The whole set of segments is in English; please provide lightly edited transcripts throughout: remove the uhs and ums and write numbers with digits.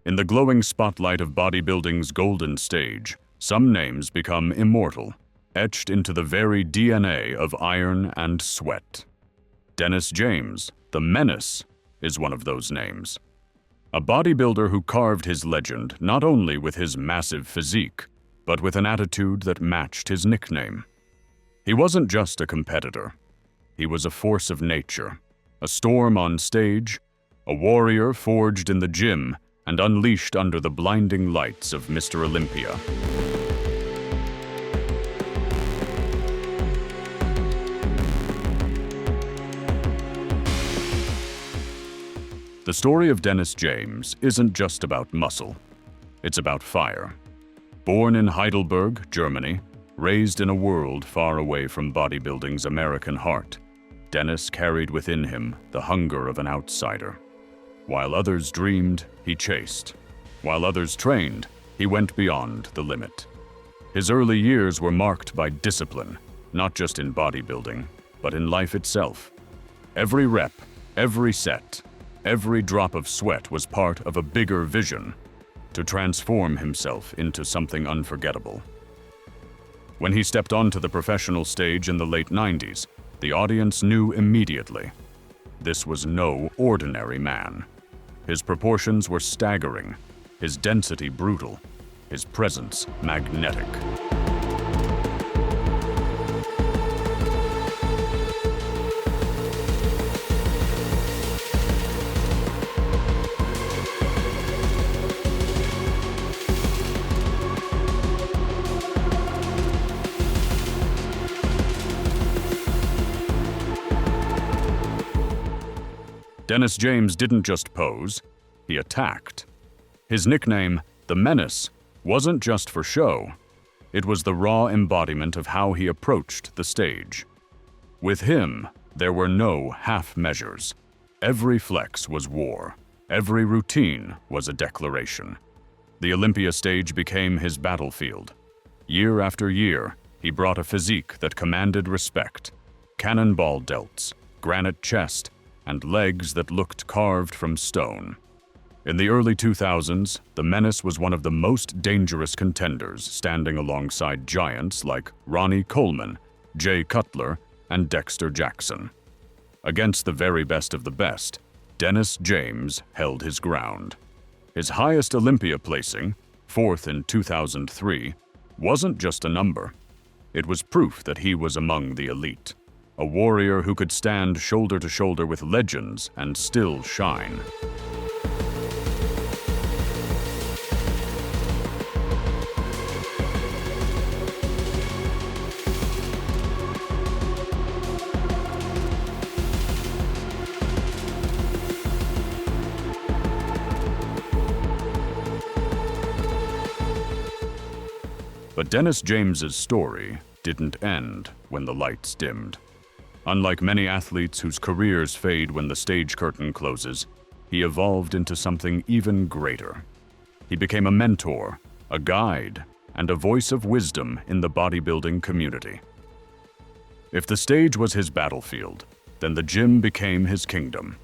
In the glowing spotlight of bodybuilding's golden stage, some names become immortal, etched into the very DNA of iron and sweat. Dennis James, the Menace, is one of those names. A bodybuilder who carved his legend not only with his massive physique, but with an attitude that matched his nickname. He wasn't just a competitor. He was a force of nature, a storm on stage, a warrior forged in the gym and unleashed under the blinding lights of Mr. Olympia. The story of Dennis James isn't just about muscle. It's about fire. Born in Heidelberg, Germany, raised in a world far away from bodybuilding's American heart, Dennis carried within him the hunger of an outsider. While others dreamed, he chased. While others trained, he went beyond the limit. His early years were marked by discipline, not just in bodybuilding, but in life itself. Every rep, every set, every drop of sweat was part of a bigger vision: to transform himself into something unforgettable. When he stepped onto the professional stage in the late 90s, the audience knew immediately. This was no ordinary man. His proportions were staggering, his density brutal, his presence magnetic. Dennis James didn't just pose, he attacked. His nickname, the Menace, wasn't just for show. It was the raw embodiment of how he approached the stage. With him, there were no half measures. Every flex was war. Every routine was a declaration. The Olympia stage became his battlefield. Year after year, he brought a physique that commanded respect. Cannonball delts, granite chest, and legs that looked carved from stone. In the early 2000s, the Menace was one of the most dangerous contenders, standing alongside giants like Ronnie Coleman, Jay Cutler, and Dexter Jackson. Against the very best of the best, Dennis James held his ground. His highest Olympia placing, 4th in 2003, wasn't just a number. It was proof that he was among the elite. A warrior who could stand shoulder to shoulder with legends and still shine. But Dennis James's story didn't end when the lights dimmed. Unlike many athletes whose careers fade when the stage curtain closes, he evolved into something even greater. He became a mentor, a guide, and a voice of wisdom in the bodybuilding community. If the stage was his battlefield, then the gym became his kingdom.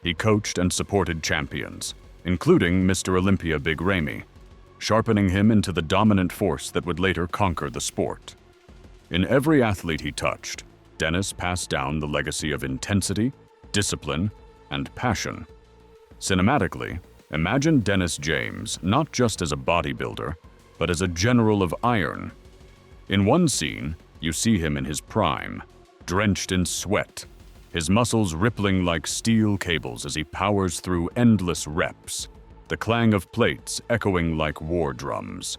He coached and supported champions, including Mr. Olympia Big Ramy, sharpening him into the dominant force that would later conquer the sport. In every athlete he touched, Dennis passed down the legacy of intensity, discipline, and passion. Cinematically, imagine Dennis James not just as a bodybuilder, but as a general of iron. In one scene, you see him in his prime, drenched in sweat, his muscles rippling like steel cables as he powers through endless reps, the clang of plates echoing like war drums.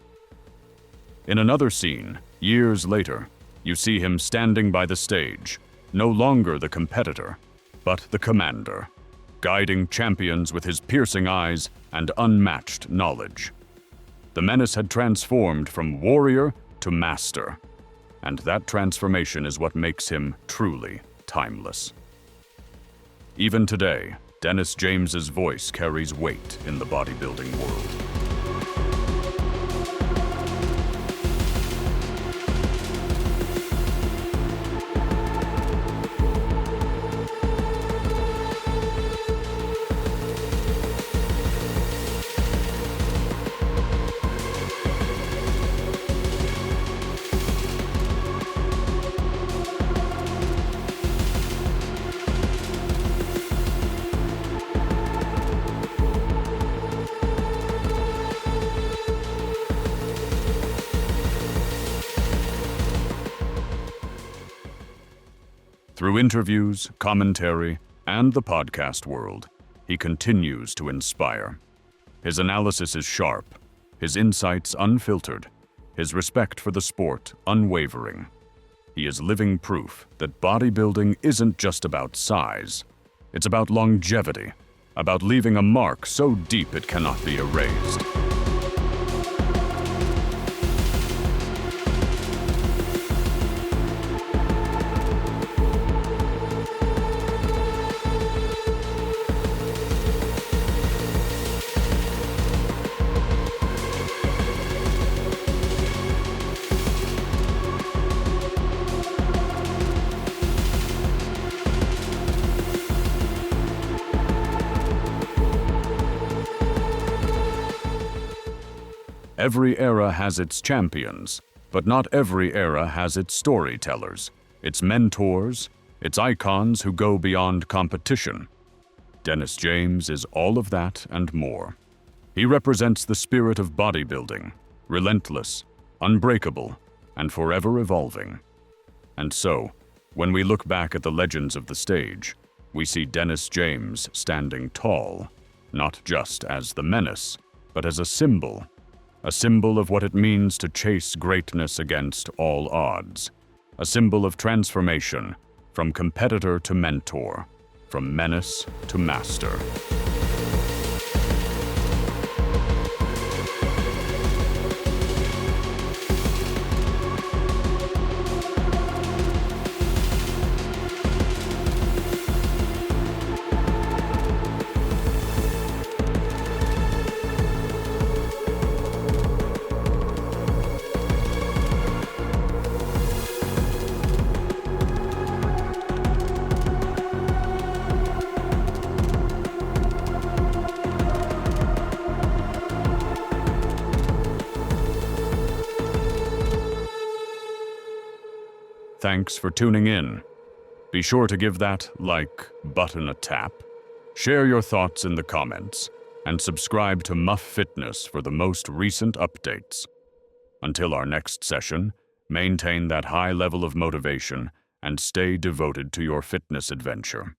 In another scene, years later, you see him standing by the stage, no longer the competitor, but the commander, guiding champions with his piercing eyes and unmatched knowledge. The Menace had transformed from warrior to master, and that transformation is what makes him truly timeless. Even today, Dennis James's voice carries weight in the bodybuilding world. Through interviews, commentary, and the podcast world, he continues to inspire. His analysis is sharp, his insights unfiltered, his respect for the sport unwavering. He is living proof that bodybuilding isn't just about size. It's about longevity, about leaving a mark so deep it cannot be erased. Every era has its champions, but not every era has its storytellers, its mentors, its icons who go beyond competition. Dennis James is all of that and more. He represents the spirit of bodybuilding, relentless, unbreakable, and forever evolving. And so, when we look back at the legends of the stage, we see Dennis James standing tall, not just as the Menace, but as a symbol of what it means to chase greatness against all odds, a symbol of transformation from competitor to mentor, from menace to master. Thanks for tuning in. Be sure to give that like button a tap, share your thoughts in the comments, and subscribe to Muff Fitness for the most recent updates. Until our next session, maintain that high level of motivation and stay devoted to your fitness adventure.